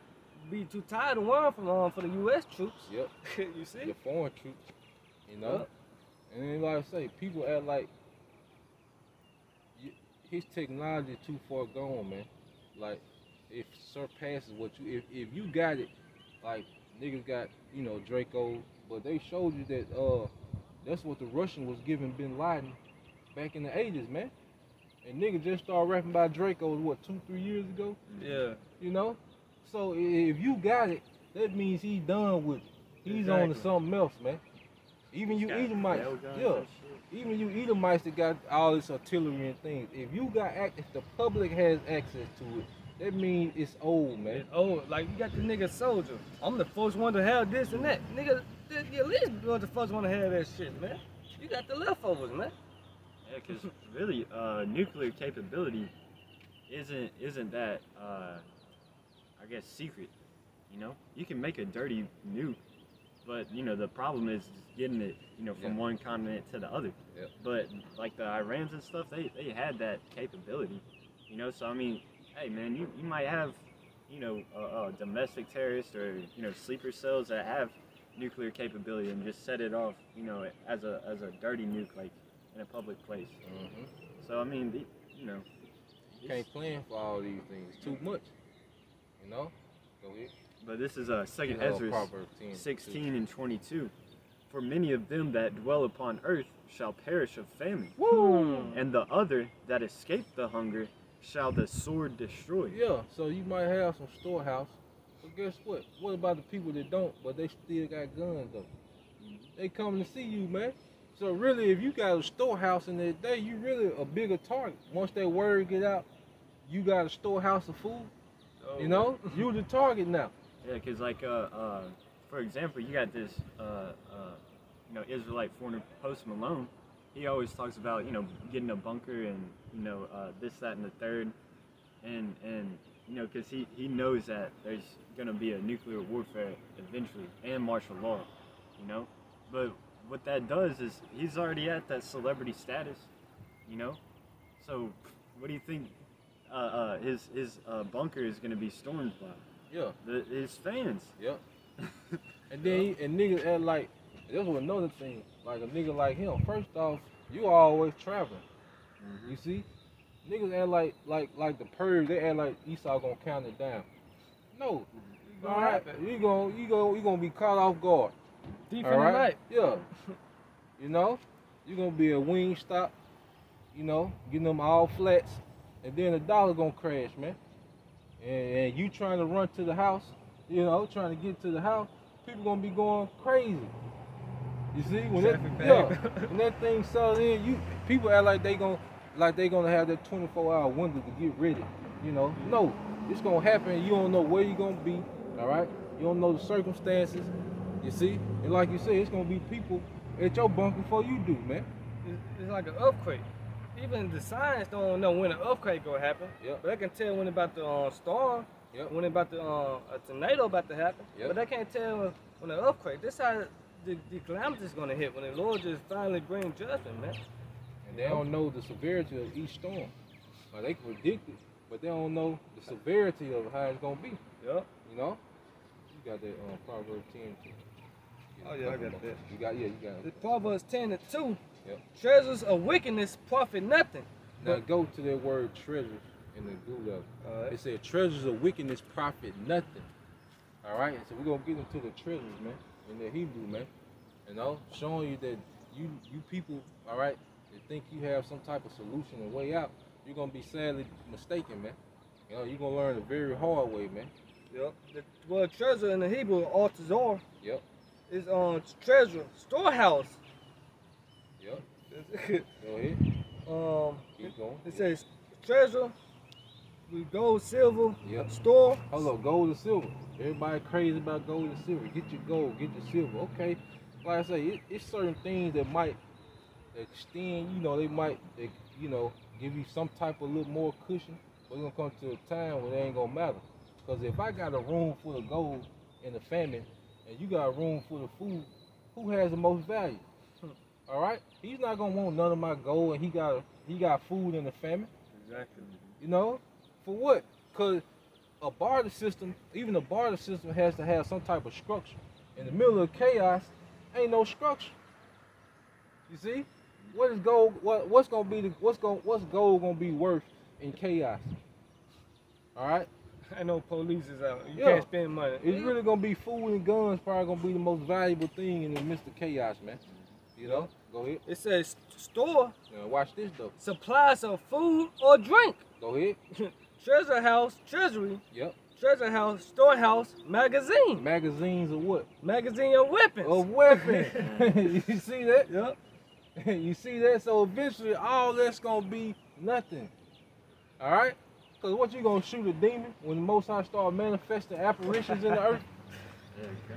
be too tired to run from for the U.S. troops. Yep. You see? The foreign troops. Yep. And then like I say, people act like his technology too far gone, man. Like it surpasses what you if you got it, like niggas got, Draco, but they showed you that that's what the Russian was giving Bin Laden back in the 80s, man. And niggas just started rapping about Draco, what, 2-3 years ago? Yeah. So if you got it, that means he's done with it. He's on to Exactly. something else, man. Even you Got Edomites, rail guns yeah. and shit. Even you Edomites that got all this artillery and things. If you got if the public has access to it, that means it's old, man. Oh, like you got the nigga soldier. I'm the first one to have this and that. Nigga, you at least was the first one to have that shit, man. You got the leftovers, man. Yeah, because really, nuclear capability isn't that I guess secret. You can make a dirty nuke, but the problem is just getting it from Yeah. one continent to the other. Yep. But like the Irans and stuff, they had that capability. So I mean, hey man, you might have domestic terrorists or sleeper cells that have nuclear capability and just set it off as a dirty nuke like in a public place. Mm-hmm. So I mean, You can't plan for all these things. It's too much. Go ahead. But this is Second Yeah, Ezra Proverbs 10, 16 and 22. For many of them that dwell upon earth shall perish of famine, and the other that escape the hunger shall the sword destroy. Yeah, so you might have some storehouse, but guess what? What about the people that don't, but they still got guns though? They coming to see you, man. So really, if you got a storehouse in that day, you really a bigger target. Once that word get out, you got a storehouse of food. You know, you the target now. Yeah, because like for example, you got this Israelite foreigner Post Malone. He always talks about getting a bunker and this, that, and the third, and because he knows that there's gonna be a nuclear warfare eventually and martial law, but what that does is he's already at that celebrity status, so what do you think his bunker is gonna be stormed by? Yeah. His fans. Yep. And then and niggas act like, this was another thing, like a nigga like him. First off, you always traveling. You see, niggas act like the purge. They act like Esau gonna count it down. No, all right, you gonna be caught off guard. Deep all in right? the night. Yeah. You gonna be a wing stop. Getting them all flats, and then the dollar gonna crash, man. And you trying to run to the house, trying to get to the house, people gonna be going crazy. You see, when when that thing sells in, people act like they gonna have that 24-hour window to get ready. No, it's gonna happen. You don't know where you're gonna be. All right, you don't know the circumstances. You see, and like you said, it's gonna be people at your bunker before you do, man. It's like an earthquake. Even the science don't know when an earthquake gonna happen. Yep. But they can tell when about the storm, Yep. when about the a tornado about to happen. Yep. But they can't tell when an earthquake. This how the calamity is gonna hit when the Lord just finally bring judgment, man. And they don't know the severity of each storm. Like they can predict it, but they don't know the severity of how it's gonna be. Yep. You got that Proverbs 10. Oh yeah, I got that. You got it. The Proverbs 10:2. Yep. Treasures of wickedness profit nothing. Now go to that word treasure in the Google level. Alright. It said treasures of wickedness profit nothing. All right, so we're gonna get into the treasures, man, in the Hebrew, man. Showing you that you people, all right, that think you have some type of solution and way out, you're gonna be sadly mistaken, man. You're gonna learn the very hard way, man. Yep. The word treasure in the Hebrew, altazor, Yep. is treasure, storehouse. Yep. Go ahead. Keep going. It says treasure, with gold, silver, Yep. store. Hold on, gold and silver. Everybody crazy about gold and silver. Get your gold, get your silver. Okay, like I say, it's certain things that might extend. They might, give you some type of little more cushion. But it's gonna come to a time when it ain't gonna matter. Because if I got a room full of gold in the famine, and you got a room full of food, who has the most value? All right, he's not gonna want none of my gold, and he got food in the famine. Exactly. For what? Because a barter system, even a barter system, has to have some type of structure. In the middle of chaos, ain't no structure. You see, what is gold? What's gold gonna be worth in chaos? All right. I know police is out. You Yeah. can't spend money. It's really gonna be food and guns. Probably gonna be the most valuable thing in the midst of chaos, man. Go ahead. It says store Now watch this though. supplies of food or drink. Go ahead. Treasure house, treasury, Yep. treasure house, storehouse, magazine. Magazines of what? Magazine of weapons. Of weapons. You see that? Yep. You see that? So eventually all that's gonna be nothing. Alright? Because what you gonna shoot a demon when the Most High start manifesting apparitions in the earth?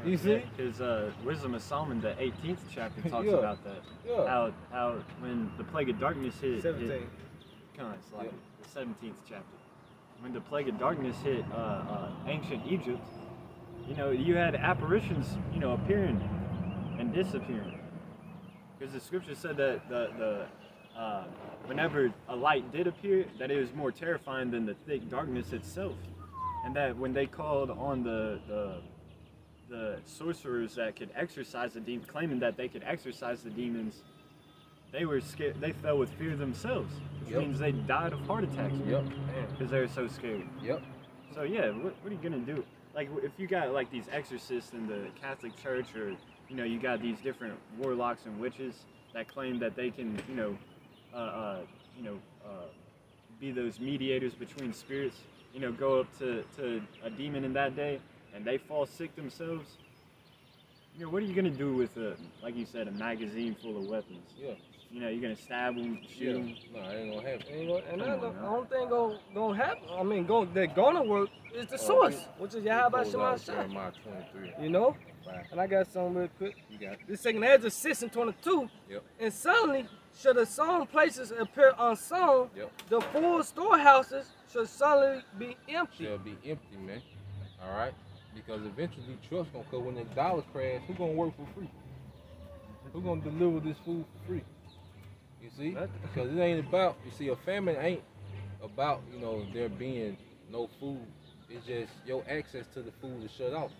You see? Because Wisdom of Solomon, the 18th chapter, talks Yeah. about that. Yeah. How when the plague of darkness hit, 17. the 17th chapter. When the plague of darkness hit ancient Egypt, you had apparitions, appearing and disappearing. Because the scripture said that the whenever a light did appear, that it was more terrifying than the thick darkness itself, and that when they called on the sorcerers that could exorcise the demons, claiming that they could exorcise the demons, they were scared. They fell with fear themselves, which Yep. means they died of heart attacks. Yep. Because they were so scared. Yep. So yeah, what are you gonna do? like if you got like these exorcists in the Catholic Church, or you got these different warlocks and witches that claim that they can be those mediators between spirits, go up to a demon in that day and they fall sick themselves. What are you gonna do with like you said, a magazine full of weapons? Yeah. You're gonna stab them, shoot them. No, it ain't gonna happen. And that's the only thing gonna happen. I mean, they're gonna work is the source, which is Yahweh Shema Shah. Jeremiah 23. Right. And I got something real quick. You got it. This second Ezra 6 and 22. Yep. And suddenly, should the sown places appear unsown, Yep. the full storehouses should suddenly be empty. Shall be empty, man. All right. Because eventually trust gonna come when the dollar crash. Who gonna work for free? Who gonna deliver this food for free? You see? Because it ain't about, you see, a famine ain't about, there being no food. It's just your access to the food is shut off.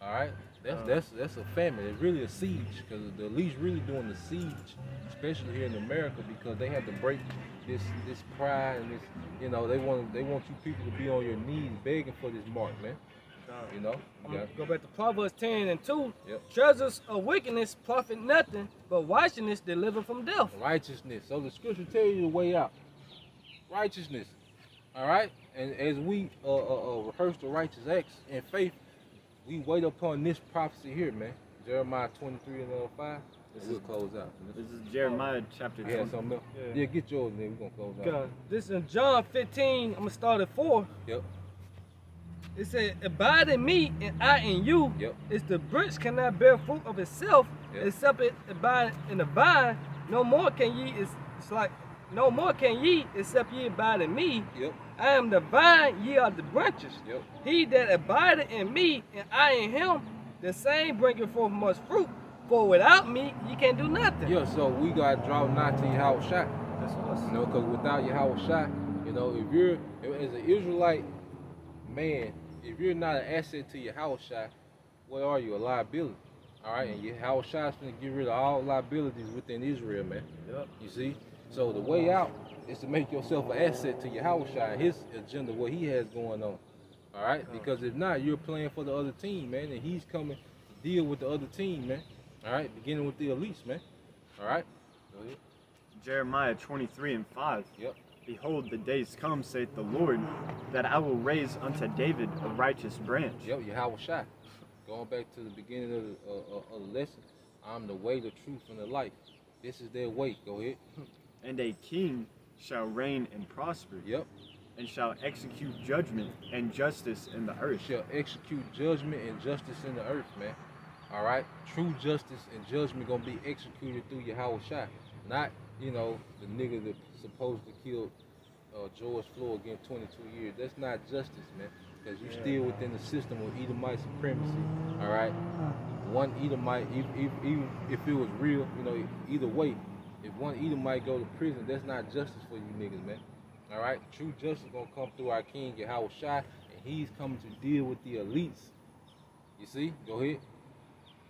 All right? That's a famine. It's really a siege, because the elites really doing the siege, especially here in America, because they have to break this pride and this, they want you people to be on your knees begging for this mark, man. I'm gonna go back to Proverbs 10 and 2. Yep. Treasures of wickedness profit nothing, but righteousness deliver from death. Righteousness. So the scripture tell you the way out. Righteousness. All right? And as we rehearse the righteous acts in faith, we wait upon this prophecy here, man. Jeremiah 23 and 5. We'll close out. This is Jeremiah chapter 20. You had something else? Yeah, get yours and then we're going to close out. This is John 15. I'm going to start at 4. Yep. It said, abide in me and I in you. Yep. It's the branch cannot bear fruit of itself, except it abide in the vine. No more can ye, no more can ye except ye abide in me. Yep. I am the vine, ye are the branches. Yep. He that abideth in me and I in him, the same bringeth forth much fruit. For without me, ye can't do nothing. Yeah, so we got to draw nigh to Yahweh Shai. That's us. Because without Yahweh Shai, if you're, as an Israelite man, if you're not an asset to Yahweh Shai, what are you? A liability. All right? And Yahweh Shai is going to get rid of all liabilities within Israel, man. Yep. You see? So the way out is to make yourself an asset to Yahweh Shai and his agenda, what he has going on. All right? Because if not, you're playing for the other team, man, and he's coming to deal with the other team, man. All right? Beginning with the elites, man. All right? Go ahead. Jeremiah 23 and 5. Yep. Behold, the days come, saith the Lord, that I will raise unto David a righteous branch. Yep, Yahweh Shai. Going back to the beginning of the lesson, I'm the way, the truth, and the life. This is their way. Go ahead. And a king shall reign and prosper. Yep. And shall execute judgment and justice in the earth. Shall execute judgment and justice in the earth, man. All right? True justice and judgment going to be executed through Yahweh Shai. Not, the nigga that supposedly killed George Floyd getting 22 years. That's not justice, man. Because you're still within the system of Edomite supremacy. All right? One Edomite, even if it was real, either way, if one Edomite go to prison, that's not justice for you niggas, man. All right? True justice going to come through our king, Yahweh Shai, and he's coming to deal with the elites. You see? Go ahead.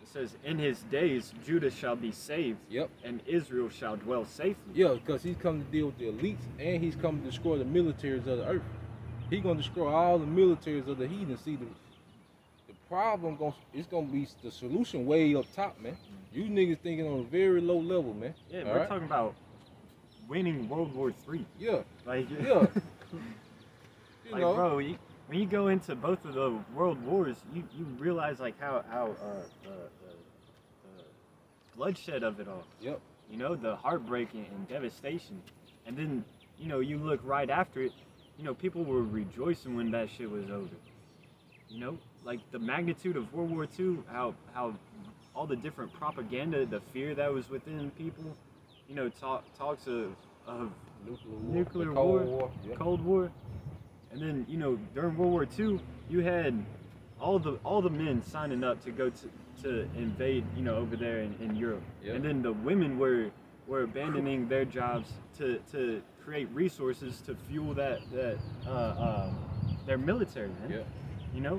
It says, in his days Judah shall be saved, Yep. and Israel shall dwell safely. Yeah, because he's coming to deal with the elites, and he's coming to destroy the militaries of the earth. He's going to destroy all the militaries of the heathen. See, the problem, it's going to be the solution way up top, man. You niggas thinking on a very low level, man. Yeah, we're talking about winning World War III. Yeah. Like, Yeah. Bro, when you go into both of the world wars, you realize like how the bloodshed of it all. Yep. The heartbreak and devastation. And then, you look right after it, people were rejoicing when that shit was over. Like the magnitude of World War II, how all the different propaganda, the fear that was within people, talks of nuclear war, Yep. Cold War. And then, during World War II, you had all the men signing up to go to invade, over there in Europe. Yep. And then the women were abandoning their jobs to create resources to fuel their military, man. Yep.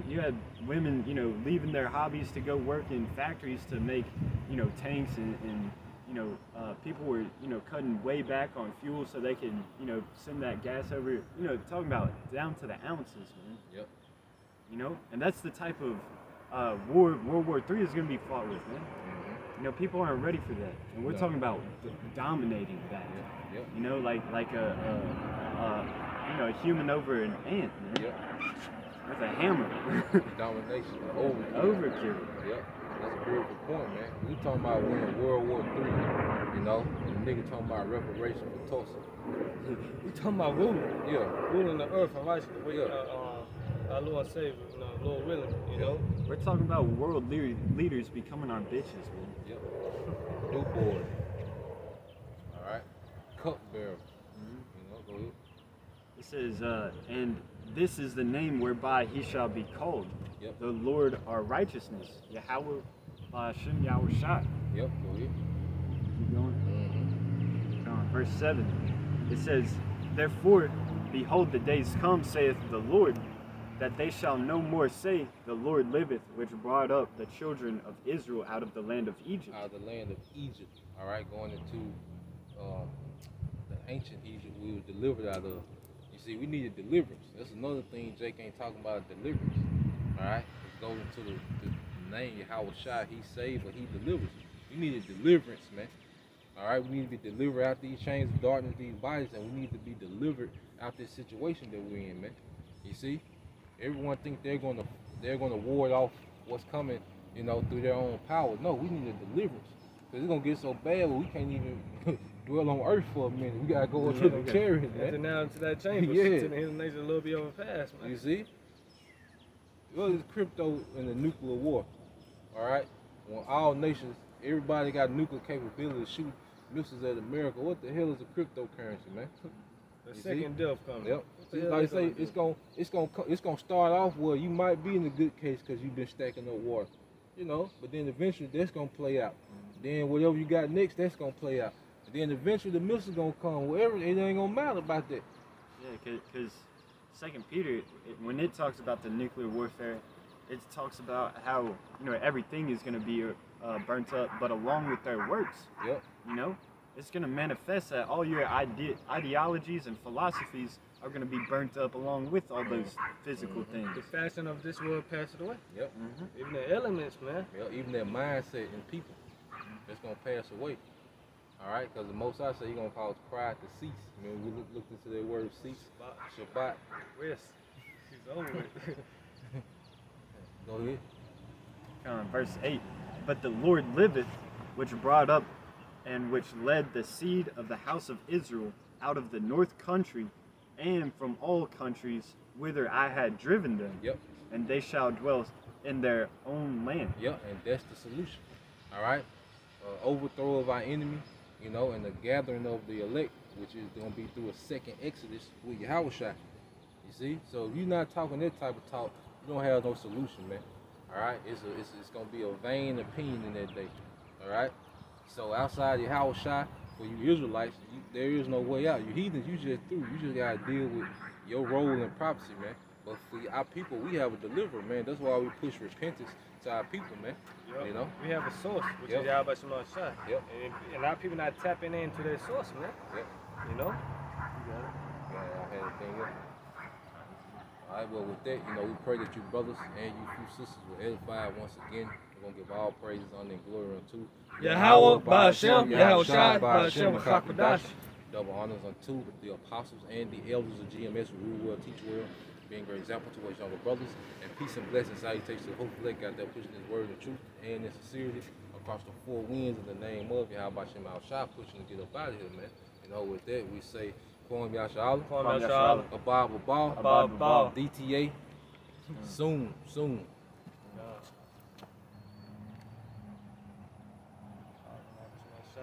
You had women, leaving their hobbies to go work in factories to make, tanks and people were, cutting way back on fuel so they could, send that gas over, talking about down to the ounces, man. Yep. You know, and that's the type of war World War III is going to be fought with, man. You know, people aren't ready for that, and we're No. talking about dominating that. Yep. You know, like a human over an ant, man, Yep. with a hammer. Domination. Overkill. Overkill. Yep. That's a beautiful point, man. We talking about winning World War III, you know, and the nigga talking about reparation for Tulsa. We talking about ruling. Yeah. Ruling the earth and righteousness. We, Yeah. our Lord and Savior, Lord willing, you know. We're talking about world leaders becoming our bitches, man. Yep. New board. All right. Cupbearer. You know, go ahead. It says, and this is the name whereby he shall be called, Yep. the Lord our righteousness, Yahweh Hashem Yahweh Shai. Yep. Go ahead. Keep going. Mm-hmm. Verse 7, it says, therefore, behold, the days come, saith the Lord, that they shall no more say, the Lord liveth, which brought up the children of Israel out of the land of Egypt. Out of the land of Egypt. All right. Going into the ancient Egypt we were delivered out of. You see, we needed deliverance. That's another thing Jake ain't talking about, deliverance. All right. It goes into the name Yahweh Shai. He saved, but he delivers. We needed deliverance, man. All right, we need to be delivered out these chains of darkness, these bodies, and we need to be delivered out this situation that we're in, man. You see, everyone think they're gonna ward off what's coming, you know, through their own power. No, we need a deliverance, cause it's gonna get so bad where we can't even dwell on earth for a minute. We gotta go into the chariot, Enter man. now into that chamber. Yeah. To the hidden nature a little bit overpassed, man. You see, well, it's crypto in the nuclear war. All right, when all nations, everybody got nuclear capability to shoot missiles at America. What the hell is a cryptocurrency, man? The You second death coming. Yep. What the See, hell like I they say, gonna do? it's gonna start off where you might be in the good case because you've been stacking up water, you know. But then eventually that's gonna play out. Then whatever you got next, that's gonna play out. And then eventually the missile's gonna come. Whatever, it ain't gonna matter about that. Yeah, because Second Peter, when it talks about the nuclear warfare, it talks about how, you know, everything is going to be burnt up, but along with their works, Yep. you know, it's going to manifest that all your ideologies and philosophies are going to be burnt up along with all those physical things. The fashion of this world passed away. Yep. Even the elements, man. Yep. Even that mindset in people, that's gonna pass away. All right, because the Most High say He gonna cause pride to cease. I mean, we looked into that word cease. Shabbat. Rest. She's over it. Go ahead. Verse 8, but the Lord liveth, which brought up and which led the seed of the house of Israel out of the north country and from all countries whither I had driven them, Yep. and they shall dwell in their own land. Yep. And that's the solution. All right. Overthrow of our enemy, you know, and the gathering of the elect, which is gonna be through a second Exodus with Yahweh Shai. You see, so if you're not talking that type of talk, you don't have no solution, man. All right, it's gonna be a vain opinion in that day. All right, so outside Yahweh Shai, for you Israelites, there is no way out. You heathens, you just through. You just gotta deal with your role in prophecy, man. But for our people, we have a deliverer, man. That's why we push repentance to our people, man. Yep. You know. We have a source, which Yep. is Yahweh Shema Shai. Yep. And our people not tapping into their source, man. Yep. You know? Yeah, I had anything else. All right, well, with that, you know, we pray that you brothers and you few sisters will edify once again. We're going to give all praises, honor, and glory unto Yahweh, Ba'ashem, Yahweh Shai, Ba'ashem, Ba'ashem, Chakadash. Double honors unto the apostles and the elders of GMS who rule well, teach well, being a great example to us younger brothers. And peace and blessings, salutations to the whole flag out there pushing His word of truth and in sincerity across the four winds in the name of Yahweh Shem Al Shai, pushing to get up out of here, man. You know, with that, we say, Kwam Yasha'Allah, Kwam Yasha'Allah, Abab Abal, Abab Abal. DTA, soon. Shai.